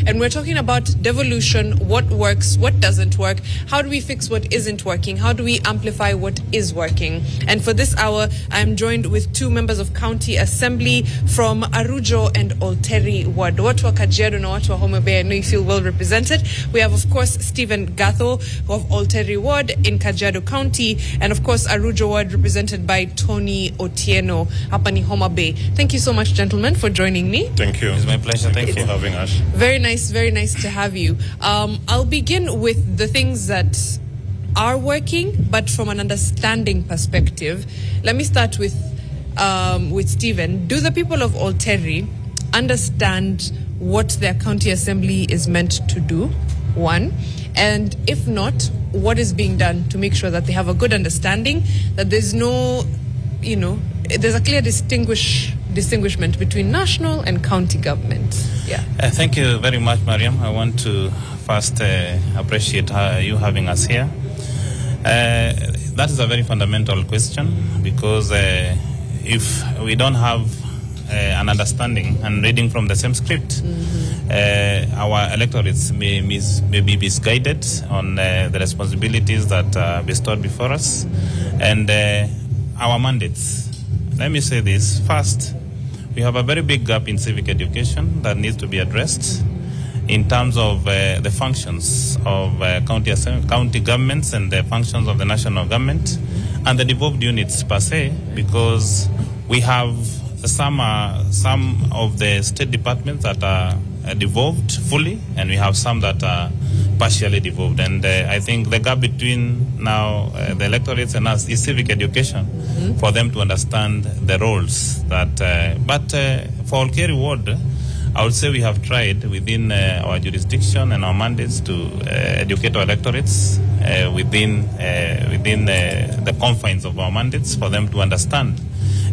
and we're talking about devolution, what works, what doesn't work, how do we fix what isn't working, how do we amplify what is working. And for this hour, I'm joined with two members of County Assembly from Arujo and Olkeri ward. Watu wa Kajiado na watu wa Homa Bay, I know you feel well represented. We have, of course, Stephen Gatho of Olkeri ward in Kajiado County, and of course Arujo ward represented by Tony Otieno hapa ni Homa Bay. Thank you so much, gentlemen, for joining me. Thank you. It's my pleasure. Thank you for having us. Very nice to have you. I'll begin with the things that are working, but from an understanding perspective. Let me start with Stephen. Do the people of Olkeri understand what their county assembly is meant to do? One. And if not, what is being done to make sure that they have a good understanding, that there's no, there's a clear distinguishment between national and county government? Yeah. Thank you very much, Mariam. I want to first appreciate you having us here. That is a very fundamental question, because if we don't have an understanding and reading from the same script, our electorates may be misguided on the responsibilities that are bestowed before us and our mandates. Let me say this. First, we have a very big gap in civic education that needs to be addressed in terms of the functions of county governments and the functions of the national government and the devolved units per se, because we have some of the state departments that are devolved fully, and we have some that are partially devolved. And I think the gap between now the electorates and us is civic education, for them to understand the roles that. But for Olkeri ward, I would say we have tried within our jurisdiction and our mandates to educate our electorates within the confines of our mandates, for them to understand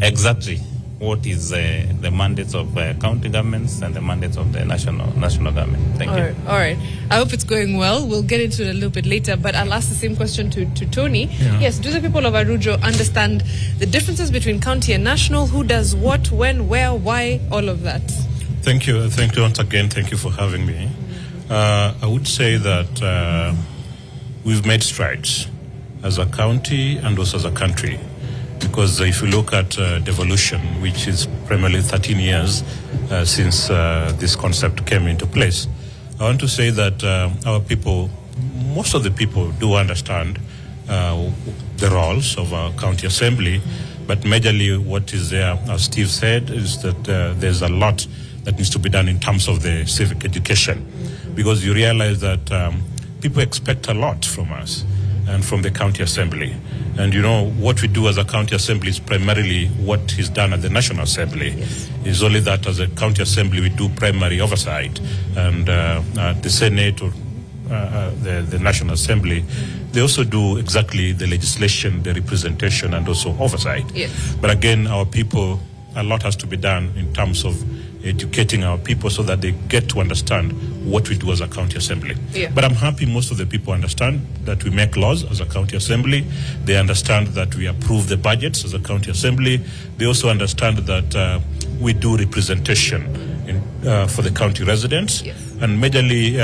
exactly what is the mandates of county governments and the mandates of the national government. Thank you. All right. I hope it's going well. We'll get into it a little bit later, but I'll ask the same question to Tony. Yeah. Yes, do the people of Arujo understand the differences between county and national? Who does what, when, where, why, all of that? Thank you. Thank you once again. Thank you for having me. I would say that we've made strides as a county and also as a country. Because if you look at devolution, which is primarily 13 years since this concept came into place, I want to say that our people, most of the people do understand the roles of our county assembly, but majorly what is there, as Steve said, is that there's a lot that needs to be done in terms of the civic education, because you realize that people expect a lot from us and from the county assembly. And what we do as a county assembly is primarily what is done at the National Assembly. Yes. It's only that as a county assembly we do primary oversight, and the Senate or the National Assembly, they also do exactly the legislation, the representation, and also oversight. Yes. But again, our people, a lot has to be done in terms of educating our people so that they get to understand what we do as a county assembly. Yeah. But I'm happy most of the people understand that we make laws as a county assembly. They understand that we approve the budgets as a county assembly. They also understand that we do representation for the county residents. Yes. And majorly,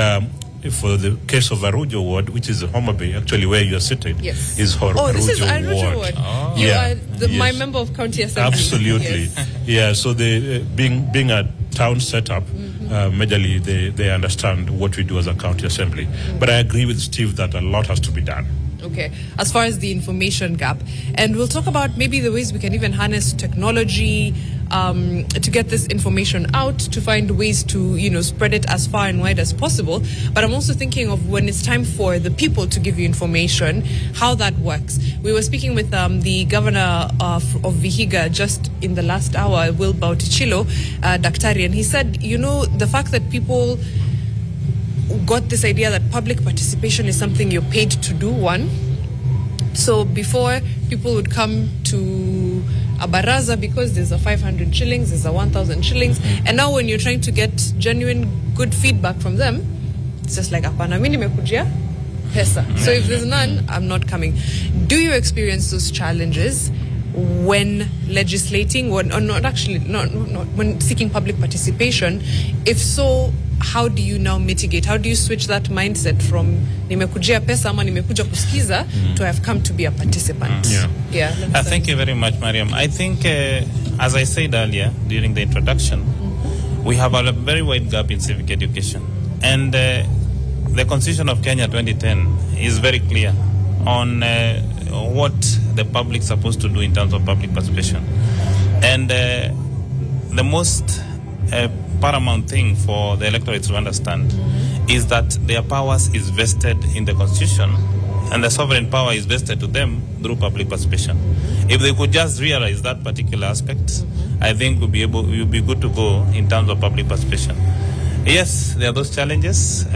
for the case of Arujo ward, which is Homa Bay, actually where you are seated, yes. is Arujo this is Arujo ward. Oh. You are my member of county assembly. Absolutely. Yes. Yeah, so they, being a town setup, majorly they understand what we do as a county assembly. But I agree with Steve that a lot has to be done. Okay, as far as the information gap, and we'll talk about maybe the ways we can even harness technology to get this information out, to find ways to spread it as far and wide as possible. But I'm also thinking of when it's time for the people to give you information, how that works. We were speaking with the governor of Vihiga just in the last hour, Will Bautichilo, Daktari, and he said, the fact that people got this idea that public participation is something you're paid to do, one. So before, people would come to a baraza because there's a 500 shillings, there's a 1,000 shillings. And now when you're trying to get genuine good feedback from them, it's just like, apana, mimi nimekujia pesa. So if there's none, I'm not coming. Do you experience those challenges? when legislating, or not actually, not when seeking public participation? If so, how do you now mitigate? How do you switch that mindset from nimekujia pesa ama nimekuja kusikiza to have come to be a participant? Thank you very much, Mariam. I think, as I said earlier during the introduction, we have a very wide gap in civic education. And the Constitution of Kenya 2010 is very clear on what the public is supposed to do in terms of public participation. And the most paramount thing for the electorate to understand is that their powers is vested in the Constitution, and the sovereign power is vested to them through public participation. If they could just realize that particular aspect, I think we'll be good to go in terms of public participation. Yes, there are those challenges.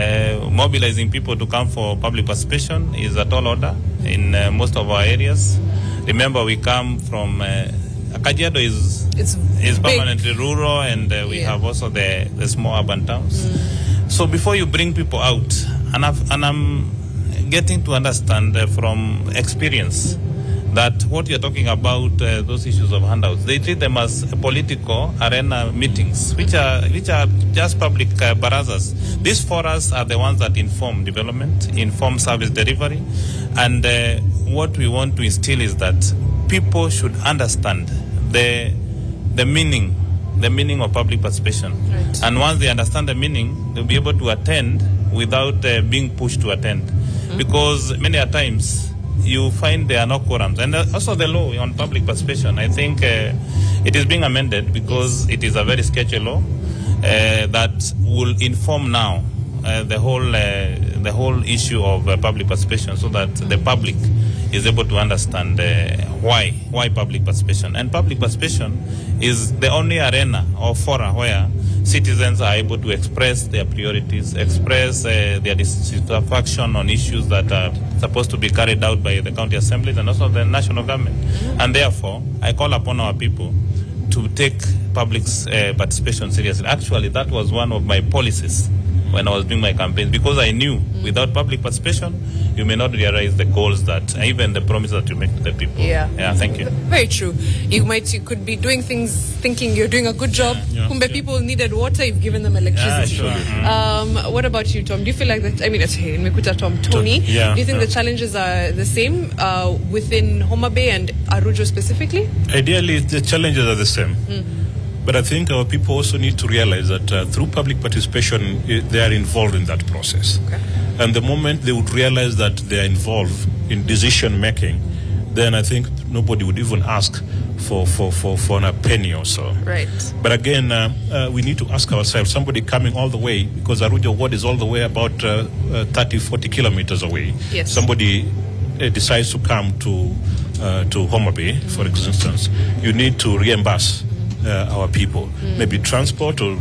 Mobilizing people to come for public participation is a tall order in most of our areas. Remember, we come from Kajiado is permanently rural, and we have also the small urban towns. So before you bring people out, and I'm getting to understand from experience that what you're talking about, those issues of handouts, they treat them as political arena meetings, which are just public barazas. These forums are the ones that inform development, inform service delivery, and what we want to instill is that people should understand the meaning of public participation. Right. And once they understand the meaning, they'll be able to attend without being pushed to attend. Because many a times you find there are no quorums. And also the law on public participation, I think it is being amended because it is a very sketchy law that will inform now the whole issue of public participation, so that the public is able to understand why public participation. And public participation is the only arena or fora where citizens are able to express their priorities, express their dissatisfaction on issues that are supposed to be carried out by the county assemblies and also the national government. And therefore, I call upon our people to take public participation seriously. Actually, that was one of my policies when I was doing my campaign, because I knew without public participation, you may not realize the goals that, even the promises that you make to the people. Yeah, thank you. Very true. You could be doing things thinking you're doing a good job. Kumbe people needed water, you've given them electricity. Sure. What about you, Tom? Do you feel like that? I mean, Tony, do you think the challenges are the same within Homa Bay and Arujo specifically? Ideally, the challenges are the same. But I think our people also need to realize that through public participation, they are involved in that process. Okay. And the moment they would realize that they are involved in decision making, then I think nobody would even ask for a penny or so. Right. But again, we need to ask ourselves, somebody coming all the way, because Arujo Ward is all the way about 30, 40 kilometers away. Yes. Somebody decides to come to Homa Bay, for instance, you need to reimburse our people, maybe transport or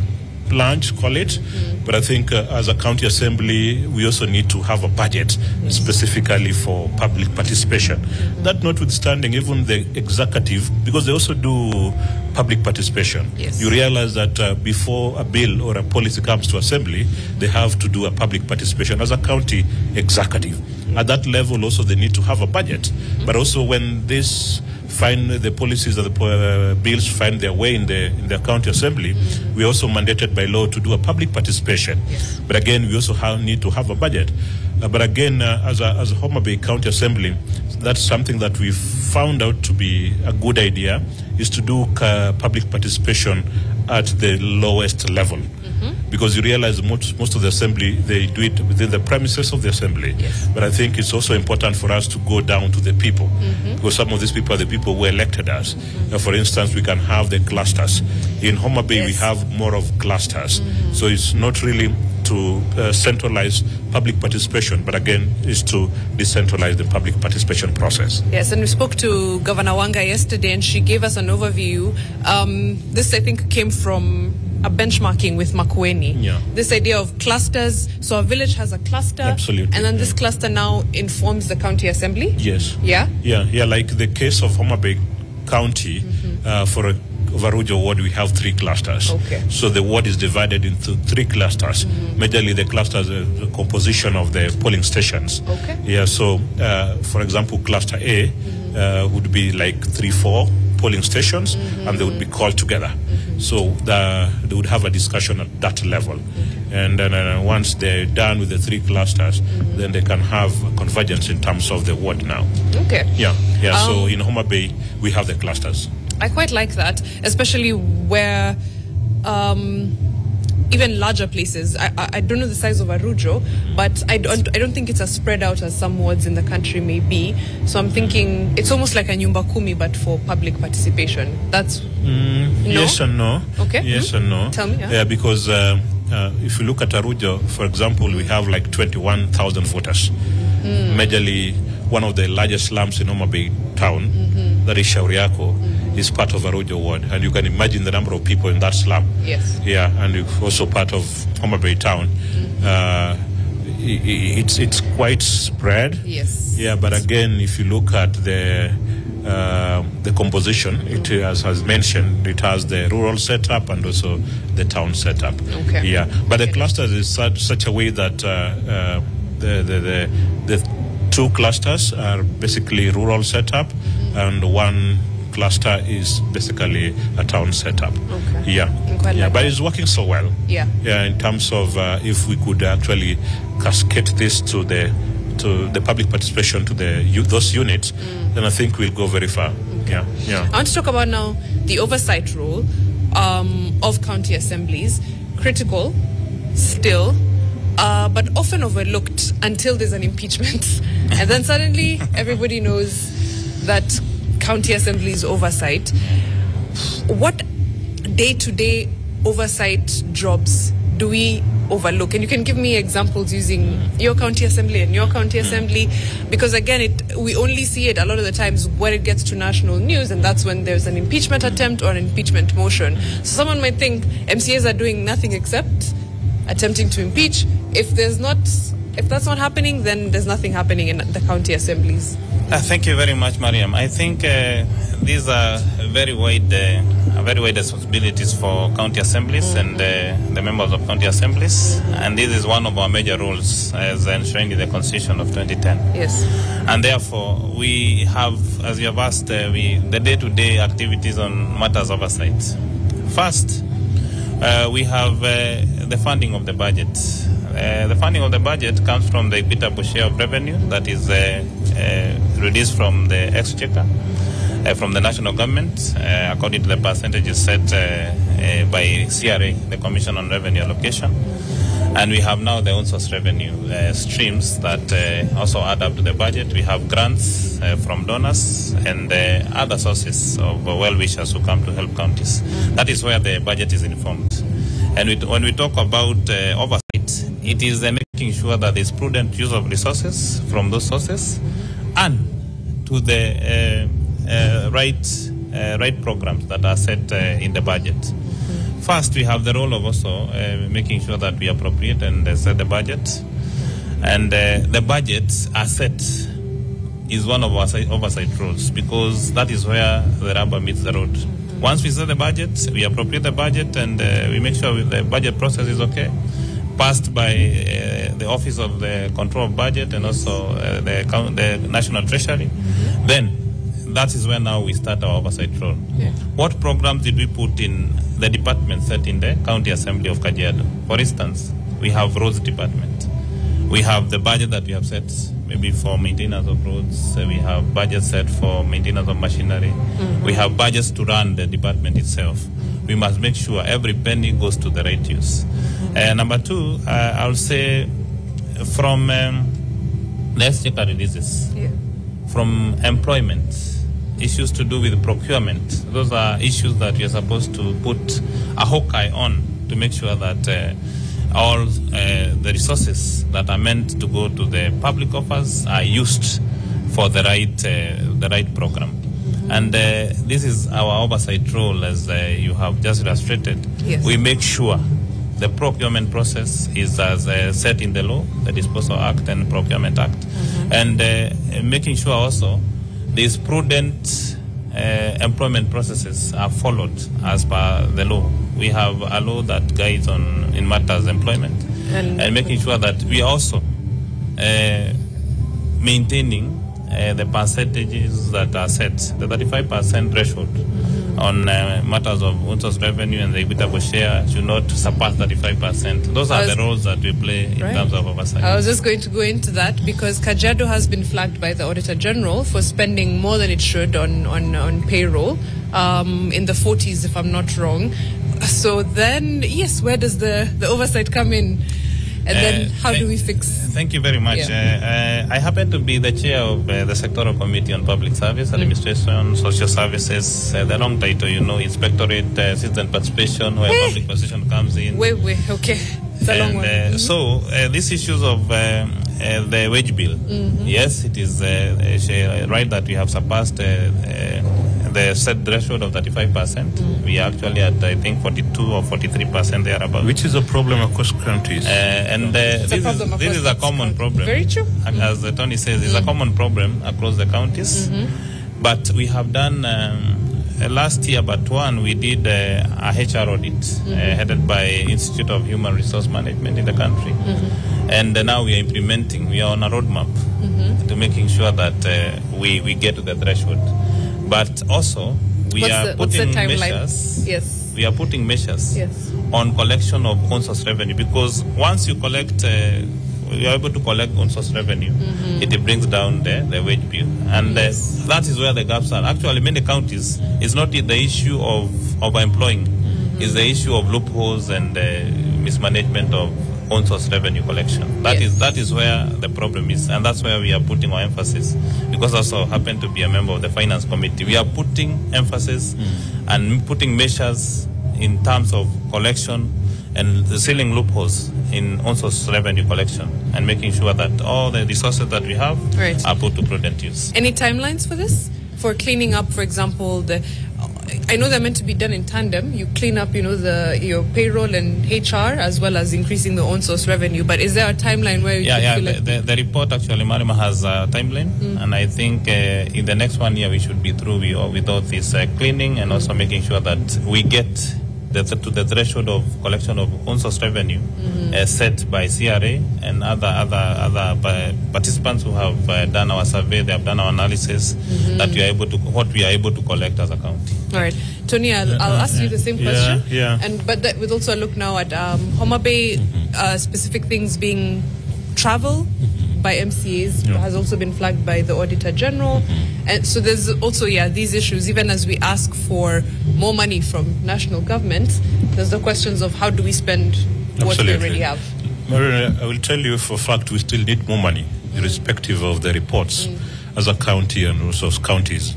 lunch, call it. But I think as a county assembly, we also need to have a budget specifically for public participation. That notwithstanding, even the executive, because they also do public participation. Yes. You realize that before a bill or a policy comes to assembly, they have to do a public participation as a county executive. At that level also they need to have a budget. But also when this the policies or the bills find their way in the county assembly, we also mandated by law to do a public participation. Yes. But again, we also need to have a budget. But again, as a Homa Bay County Assembly, that's something that we've found out to be a good idea, is to do public participation at the lowest level. Because you realize most of the assembly, they do it within the premises of the assembly. Yes. But I think it's also important for us to go down to the people, because some of these people are the people who elected us. For instance, we can have the clusters. In Homa Bay, we have more of clusters. So it's not really to centralize public participation, but again, is to decentralize the public participation process. Yes, and we spoke to Governor Wanga yesterday, and she gave us an overview. This, I think, came from a benchmarking with Makueni. Yeah. This idea of clusters. So a village has a cluster. Absolutely. And then this cluster now informs the county assembly. Yes. Yeah? Yeah, like the case of Homa Bay County, for Arujo Ward, we have 3 clusters. Okay. So the ward is divided into 3 clusters. Majorly the clusters are the composition of the polling stations. Okay. Yeah, so for example, cluster A would be like 3-4 polling stations, and they would be called together. So they would have a discussion at that level. And then once they're done with the 3 clusters, then they can have convergence in terms of the ward now. Okay. Yeah. So in Homa Bay, we have the clusters. I quite like that, especially where even larger places. I don't know the size of Arujo, but I don't think it's as spread out as some wards in the country may be. So I'm thinking it's almost like a nyumba kumi, but for public participation. That's no? Yes and no. Okay. Yes and no. Tell me. Yeah, because if you look at Arujo, for example, we have like 21,000 voters. Majorly, one of the largest slums in Homa Bay town, that is Shauriako, is part of Arujo ward. And you can imagine the number of people in that slum. Yes. Yeah, and it's also part of Homa Bay town. It's quite spread. Yes. Yeah, but again, if you look at the composition, it has mentioned, it has the rural setup and also the town setup. Okay. Yeah, but the clusters is such a way that the 2 clusters are basically rural setup, and 1 cluster is basically a town setup. Okay. Yeah, but it's working so well. Yeah. In terms of if we could actually cascade this to the public participation to those units, then I think we'll go very far. Okay. Yeah. I want to talk about now the oversight role of county assemblies. Critical, still, but often overlooked until there's an impeachment. And then suddenly everybody knows that county assemblies oversight. What day-to-day oversight jobs do we overlook? And you can give me examples using your county assembly and your county assembly, because again, we only see it a lot of the times when it gets to national news, and that's when there's an impeachment attempt or an impeachment motion. So someone might think MCAs are doing nothing except attempting to impeach. If that's not happening, then there's nothing happening in the county assemblies. Thank you very much, Mariam. I think these are very wide responsibilities for county assemblies and the members of county assemblies. And this is one of our major roles as enshrined in the Constitution of 2010. Yes. And therefore, we have, as you have asked, the day-to-day activities on matters oversight. First, we have the funding of the budget. The funding of the budget comes from the equitable share of revenue that is released from the exchequer, from the national government, according to the percentages set by CRA, the Commission on Revenue Allocation. And we have now the on-source revenue streams that also add up to the budget. We have grants from donors and other sources of well-wishers who come to help counties. That is where the budget is informed. And when we talk about oversight, it is making sure that there is prudent use of resources from those sources and to the right programs that are set in the budget. First, we have the role of also making sure that we appropriate and set the budget. And the budgets are set is one of our oversight roles, because that is where the rubber meets the road. Once we set the budget, we appropriate the budget, and we make sure the budget process is okay, passed by the Office of the Control of Budget and also the National Treasury. Then that is when now we start our oversight role. Yeah. What programs did we put in the department set in the County Assembly of Kajiado? For instance, we have roads department. We have the budget that we have set maybe for maintenance of roads. We have budget set for maintenance of machinery. We have budgets to run the department itself. We must make sure every penny goes to the right use. Number two, I'll say from the exchequer releases, from employment, issues to do with procurement. Those are issues that we are supposed to put a hawk-eye on to make sure that all the resources that are meant to go to the public offers are used for the right program. And this is our oversight role, as you have just illustrated. Yes. We make sure the procurement process is as set in the law, the Disposal Act and Procurement Act, and making sure also these prudent employment processes are followed as per the law. We have a law that guides in matters employment, and making sure that we are also maintaining the percentages that are set, the 35% threshold on matters of on-source revenue and the equitable share should not surpass 35%. Those are the roles that we play in terms of oversight. I was just going to go into that because Kajiado has been flagged by the Auditor General for spending more than it should on payroll, in the 40s if I'm not wrong. So then, yes, where does the oversight come in? And then how do we fix? Thank you very much. Yeah. I happen to be the chair of the Sectoral Committee on Public Service, Administration, Social Services. The long title, Inspectorate, Citizen Participation, where public position comes in. Wait, okay. It's a long one. So, these issues of the wage bill, yes, it is right that we have surpassed the set threshold of 35%. We are actually at, I think, 42 or 43% thereabout. Which is a problem across countries. This is a common problem. Very true. As Tony says, it's a common problem across the counties. But we have done, last year, we did a HR audit headed by Institute of Human Resource Management in the country. And now we are implementing, we are on a roadmap to making sure that we get to the threshold. But also, we are putting measures. Yes. We are putting measures on collection of on-source revenue, because once you collect, you are able to collect on-source revenue, it brings down the wage bill, and that is where the gaps are. Actually, many counties, it's not the issue of employing, it's the issue of loopholes and mismanagement of on-source revenue collection. That is where the problem is, and that's where we are putting our emphasis. Because I also happen to be a member of the Finance Committee, we are putting emphasis and putting measures in terms of collection and sealing loopholes in on-source revenue collection and making sure that all the resources that we have are put to prudent use. Any timelines for this? For cleaning up, for example, I know they're meant to be done in tandem. You clean up, your payroll and HR as well as increasing the on-source revenue. But is there a timeline where the report actually, Marima, has a timeline, and I think in the next 1 year we should be through with all this cleaning and also making sure that we get to the threshold of collection of on-source revenue set by CRA and other participants who have done our survey, they have done our analysis, that we are able to what we are able to collect as a county. All right, Tony, I'll ask you the same question. But that with also a look now at Homa Bay, specific things being travel by MCAs has also been flagged by the Auditor General. And so there's also, these issues, even as we ask for more money from national government, there's the questions of how do we spend what we already have. Marina, I will tell you for a fact we still need more money, irrespective of the reports as a county and also as counties.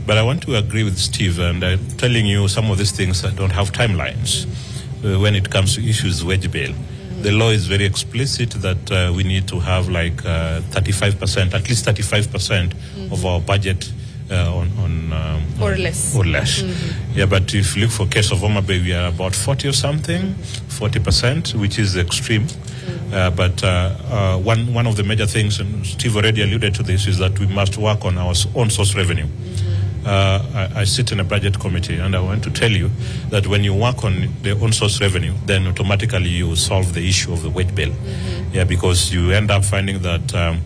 But I want to agree with Steve, and I'm telling you some of these things that don't have timelines when it comes to issues wage bill. The law is very explicit that we need to have like 35%, at least 35% of our budget or less. Or less. Yeah, but if you look for case of Homa Bay, we are about 40 or something, 40%, which is extreme. But one of the major things, and Steve already alluded to this, is that we must work on our own source revenue. I sit in a budget committee, and I want to tell you that when you work on the own source revenue, then automatically you solve the issue of the wage bill. Yeah, because you end up finding that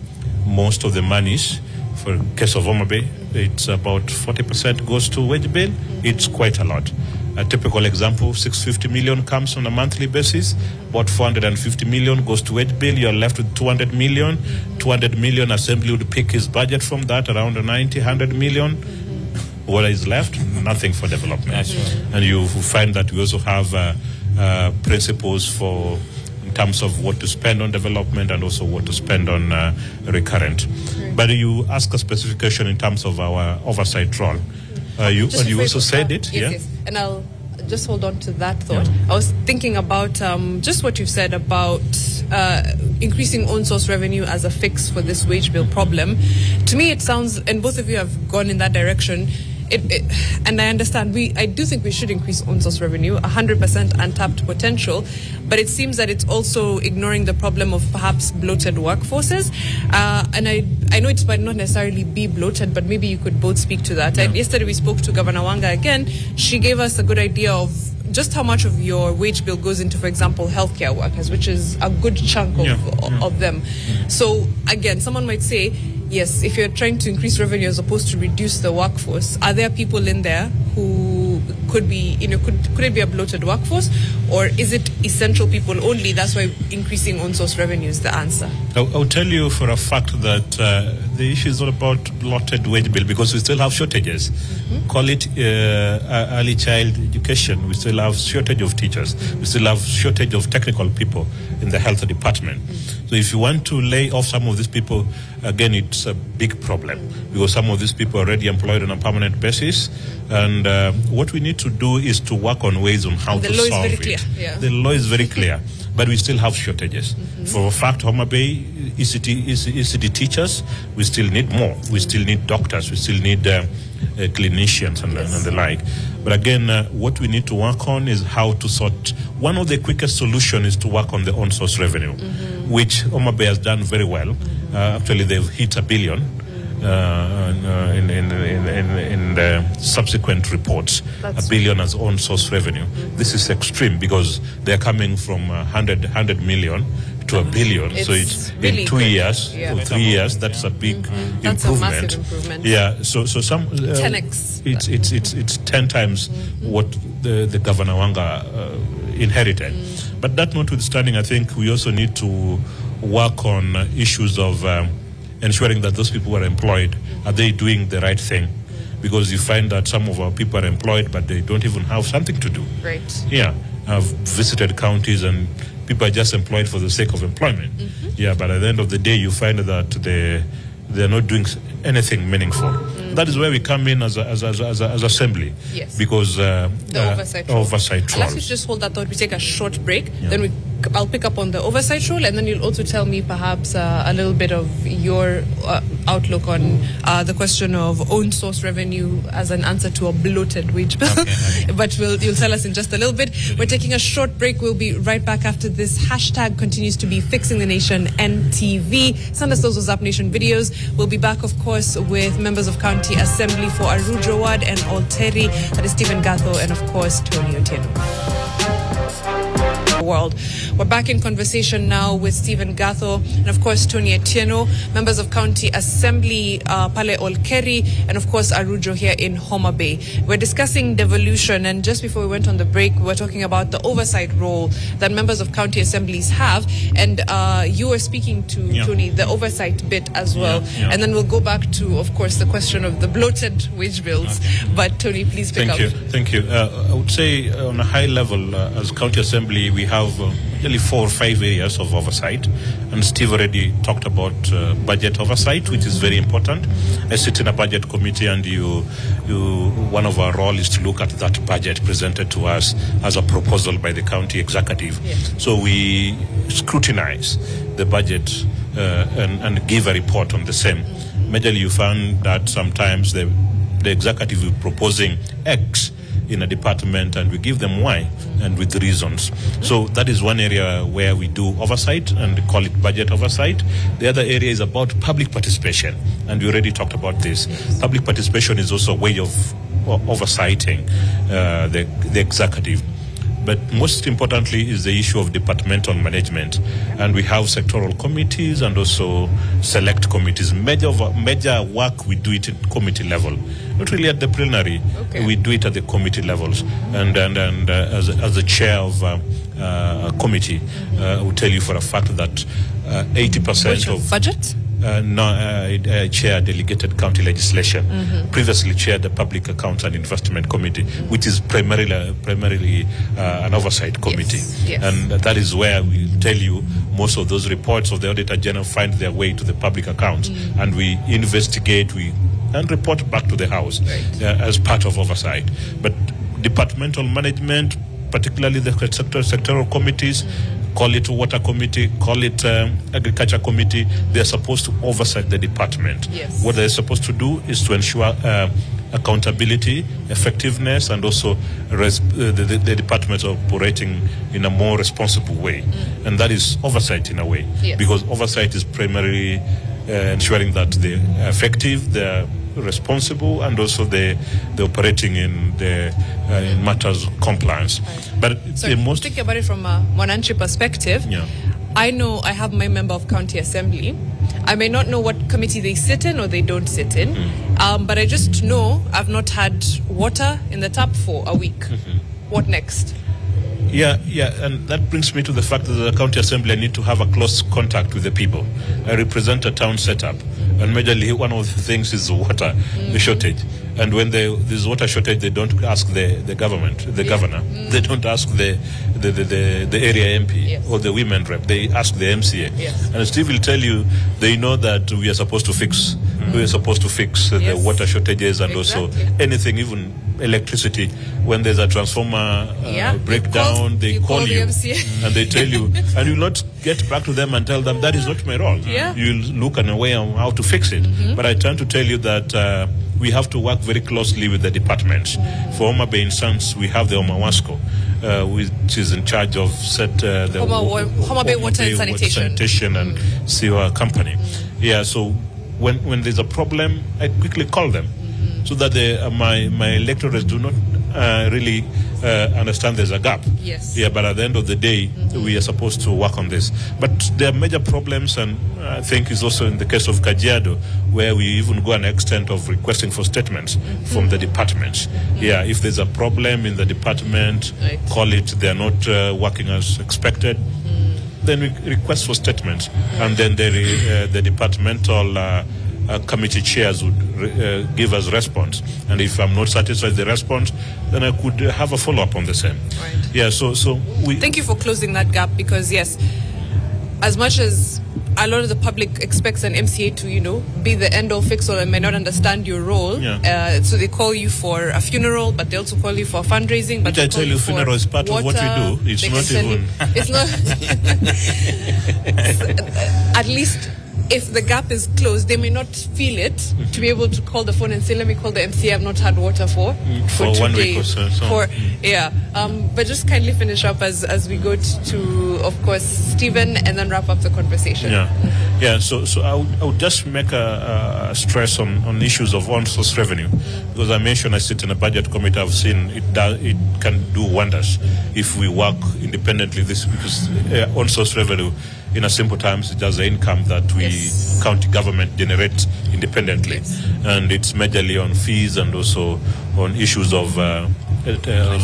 most of the monies, for case of Homa Bay, it's about 40% goes to wage bill. It's quite a lot. A typical example, 650 million comes on a monthly basis. About 450 million goes to wage bill. You're left with 200 million. 200 million, Assembly would pick his budget from that, around 90, 100 million. What is left? Nothing for development. And you find that we also have principles for in terms of what to spend on development and also what to spend on recurrent. But you ask a specification in terms of our oversight role. You also said it, yes. And I'll just hold on to that thought. I was thinking about just what you've said about increasing own source revenue as a fix for this wage bill problem. To me, it sounds, and both of you have gone in that direction, and I understand, I do think we should increase own source revenue, 100% untapped potential, but it seems that it's also ignoring the problem of perhaps bloated workforces. And I know it might not necessarily be bloated, but maybe you could both speak to that. Yesterday we spoke to Governor Wanga again. She gave us a good idea of just how much of your wage bill goes into, for example, healthcare workers, which is a good chunk of them. So again, someone might say, Yes, if you're trying to increase revenue as opposed to reduce the workforce, are there people in there who could be, could it be a bloated workforce, or is it essential people only? That's why increasing on-source revenue is the answer. I'll tell you for a fact that the issue is not about bloated wage bill, because we still have shortages. Call it early child education. We still have shortage of teachers. We still have shortage of technical people in the health department. So if you want to lay off some of these people, again, it's a big problem, because some of these people are already employed on a permanent basis. And what we need to do is to work on ways on how to solve it. Yeah. The law is very clear, but we still have shortages. For a fact, Homa Bay, ECD teachers, we still need more. We still need doctors. We still need clinicians and the like. But again, what we need to work on is how to sort. One of the quickest solutions is to work on the on-source revenue, which Homa Bay has done very well. Actually, they've hit $1 billion in the subsequent reports. That's $1 billion as on-source revenue. This is extreme, because they're coming from 100 million to $1 billion. So it's really in 2 years or 3 years. That's a big improvement. That's a massive improvement. Yeah. So some 10x. It's 10 times what the Governor Wanga inherited. But that notwithstanding, I think we also need to work on issues of ensuring that those people who are employed, are they doing the right thing? Because you find that some of our people are employed, but they don't even have something to do. Right. Yeah. I've visited counties and people are just employed for the sake of employment. Yeah, but at the end of the day, you find that they're not doing anything meaningful. That is where we come in as Assembly. Yes. Because the oversight role. I'll ask you to just hold that thought. We take a short break. Then I'll pick up on the oversight role, and then you'll also tell me perhaps a little bit of your outlook on the question of own source revenue as an answer to a bloated wage bill. Okay. But you'll tell us in just a little bit. We're taking a short break. We'll be right back after this. Hashtag continues to be Fixing the Nation NTV. Send us those WhatsApp Nation videos. We'll be back, of course, with members of County Assembly for Arujo Ward and Olkeri. That is Stephen Gatho and, of course, Tony Otieno. World. We're back in conversation now with Stephen Gatho and, of course, Tony Otieno, members of County Assembly, Pale Olkeri, and, of course, Arujo here in Homa Bay. We're discussing devolution, and just before we went on the break, we were talking about the oversight role that members of county assemblies have, and you were speaking to, Tony, the oversight bit as well. And then we'll go back to, of course, the question of the bloated wage bills. But, Tony, please pick up. Thank you. I would say on a high level, as County Assembly, we have really 4 or 5 areas of oversight, and Steve already talked about budget oversight, which is very important. I sit in a budget committee, and one of our role is to look at that budget presented to us as a proposal by the county executive. So we scrutinize the budget and give a report on the same. Majorly, you found that sometimes the executive is proposing X in a department, and we give them Y, and with reasons. So that is one area where we do oversight and call it budget oversight. The other area is about public participation, and we already talked about this. Public participation is also a way of oversighting the executive. But most importantly is the issue of departmental management. And we have sectoral committees and also select committees. Major work, we do it at committee level. Not really at the plenary, we do it at the committee levels. And as a chair of a committee, I will tell you for a fact that 80% of budget? I chair delegated county legislation. Previously chaired the Public Accounts and Investment Committee, which is primarily an oversight committee. And that is where we tell you most of those reports of the Auditor General find their way to the public accounts, and we investigate, and report back to the House as part of oversight. But departmental management, particularly the sectoral committees, call it water committee, call it agriculture committee, they're supposed to oversight the department. What they're supposed to do is to ensure accountability, effectiveness, and also the department operating in a more responsible way. And that is oversight in a way, because oversight is primarily ensuring that they're effective, they're responsible, and also they're operating in matters of compliance. But think about it from a Mwananchi perspective. I know I have my member of county assembly. I may not know what committee they sit in or they don't sit in, but I just know I've not had water in the tap for a week. What next? Yeah, and that brings me to the fact that the county assembly need to have a close contact with the people. I represent a town setup, and majorly one of the things is water, the shortage. And when there's water shortage, they don't ask the government, the governor. They don't ask the area MP or the women rep. They ask the MCA. Yes. And Steve will tell you they know that we are supposed to fix. We are supposed to fix the water shortages and also anything, even electricity. When there's a transformer breakdown, they call you and they tell you, and you'll not get back to them and tell them that is not my role. You'll look in a way on how to fix it. But I try to tell you that we have to work very closely with the departments. For Homa Bay instance, we have the Omawasco, which is in charge of the Homa Bay Water and Sanitation and Sewer Company. Yeah, so when there's a problem, I quickly call them, so that my electorates do not really understand there's a gap. Yes. Yeah, but at the end of the day, we are supposed to work on this. But there are major problems, and I think it's also in the case of Kajiado, where we even go an extent of requesting for statements from the departments. Yeah, if there's a problem in the department, call it, they're not working as expected, then we request for statements, and then the departmental committee chairs would give us response, and if I'm not satisfied with the response, then I could have a follow-up on the same. Right. Yeah, so we... Thank you for closing that gap, because yes, as much as a lot of the public expects an MCA to, be the end-all fix-all and may not understand your role, so they call you for a funeral, but they also call you for fundraising. But I tell you, funeral is part of what we do. It's not even... It's not... At least... if the gap is closed, they may not feel it to be able to call the phone and say, let me call the MCA, I've not had water for 1 week or so. But just kindly finish up as we go to, of course, Stephen, and then wrap up the conversation. So I would just make a stress on issues of on-source revenue, because I mentioned I sit in a budget committee. I've seen it can do wonders if we work independently. Because on-source revenue, in a simple terms, it's just the income that we county government generate independently, and it's majorly on fees and also on issues of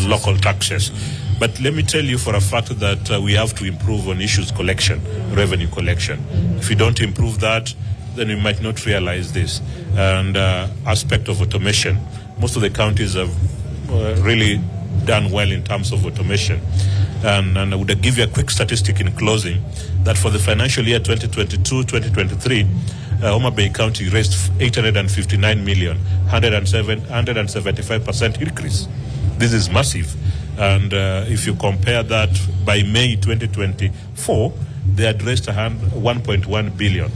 local taxes. But let me tell you for a fact that we have to improve on issues collection, revenue collection. If we don't improve that, then we might not realize this. And aspect of automation, most of the counties have really done well in terms of automation. And I would give you a quick statistic in closing, that for the financial year 2022-2023, Homa Bay County raised 859 million, 175% increase. This is massive. And if you compare that by May 2024, they had raised 1.1 billion.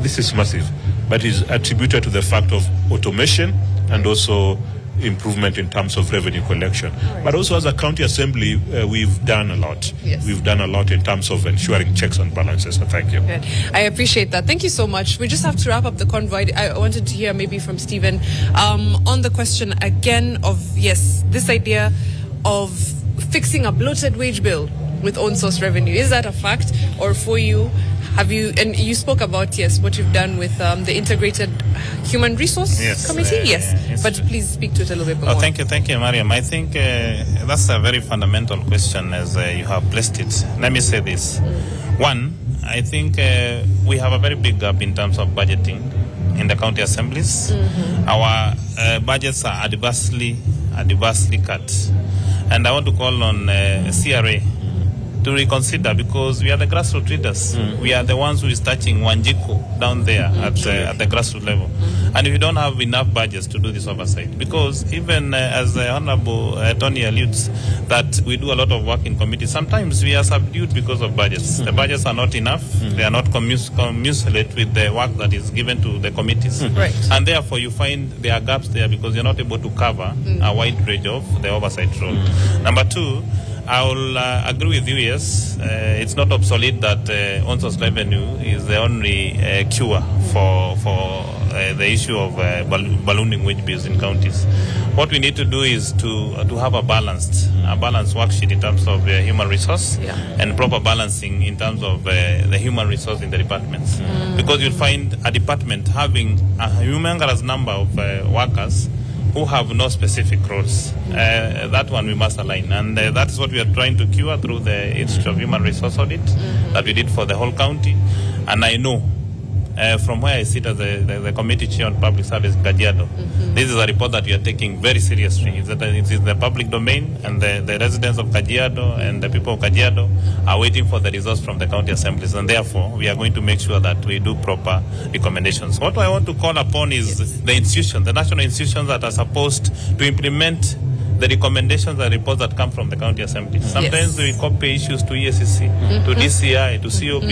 This is massive, but is attributed to the fact of automation and also improvement in terms of revenue collection. But also as a county assembly, we've done a lot. We've done a lot in terms of ensuring checks and balances. So thank you. Good. I appreciate that. Thank you so much. We just have to wrap up the convoy. I wanted to hear maybe from Stephen on the question again of, this idea of fixing a bloated wage bill with own source revenue. Is that a fact? Or for you, have you, and you spoke about, what you've done with the Integrated Human Resource Committee? But please speak to it a little bit more. Thank you, Mariam. I think that's a very fundamental question as you have placed it. Let me say this. One, I think we have a very big gap in terms of budgeting in the county assemblies. Our budgets are adversely cut. And I want to call on CRA to reconsider, because we are the grassroots leaders. We are the ones who is touching Wanjiko down there at the grassroots level. And if you don't have enough budgets to do this oversight, because even as the Honorable Tony alludes, that we do a lot of work in committees, sometimes we are subdued because of budgets. The budgets are not enough. They are not commensurate with the work that is given to the committees. And therefore you find there are gaps there because you're not able to cover a wide range of the oversight role. Number two, I will agree with you, yes. It's not obsolete that on-source revenue is the only cure for the issue of ballooning wage bills in counties. What we need to do is to have a balanced worksheet in terms of human resource and proper balancing in terms of the human resource in the departments. Because you'll find a department having a humongous number of workers who have no specific roles. That one we must align. And that is what we are trying to cure through the Institute of Human Resource Audit that we did for the whole county. And I know from where I sit as the committee chair on public service in Kajiado, this is a report that we are taking very seriously. It's in the public domain, and the residents of Kajiado and the people of Kajiado are waiting for the results from the county assemblies, and therefore we are going to make sure that we do proper recommendations. What I want to call upon is the institutions, the national institutions that are supposed to implement the recommendations and reports that come from the county assemblies. Sometimes we copy issues to ESCC, to DCI, to COB,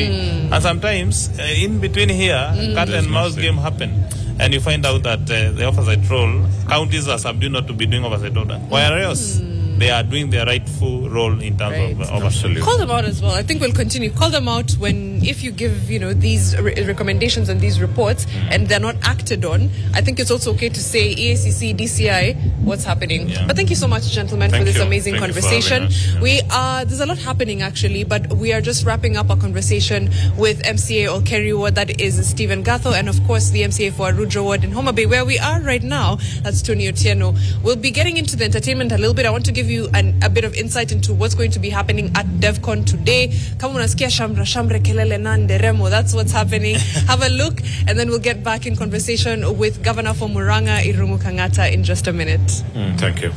and sometimes in between here, cat and mouse game happen. And you find out that the oversight role, counties are subdued not to be doing oversight order. Whereas they are doing their rightful role in terms of oversight. Call them out as well. I think we'll continue. Call them out if you give, these recommendations and these reports and they're not acted on. I think it's also okay to say EACC, DCI, what's happening. But thank you so much, gentlemen, for this amazing conversation. There's a lot happening actually, but we are just wrapping up our conversation with MCA Olkeri Ward, that is Stephen Gatho, and of course the MCA for Arujo Ward in Homa Bay, where we are right now. That's Tony Otieno. We'll be getting into the entertainment a little bit. I want to give you a bit of insight into what's going to be happening at DevCon today. Kama unasikia shamra shamra kelele na nderemo, that's what's happening. Have a look, and then we'll get back in conversation with Governor for Muranga, Irungu Kangata, in just a minute. Thank you.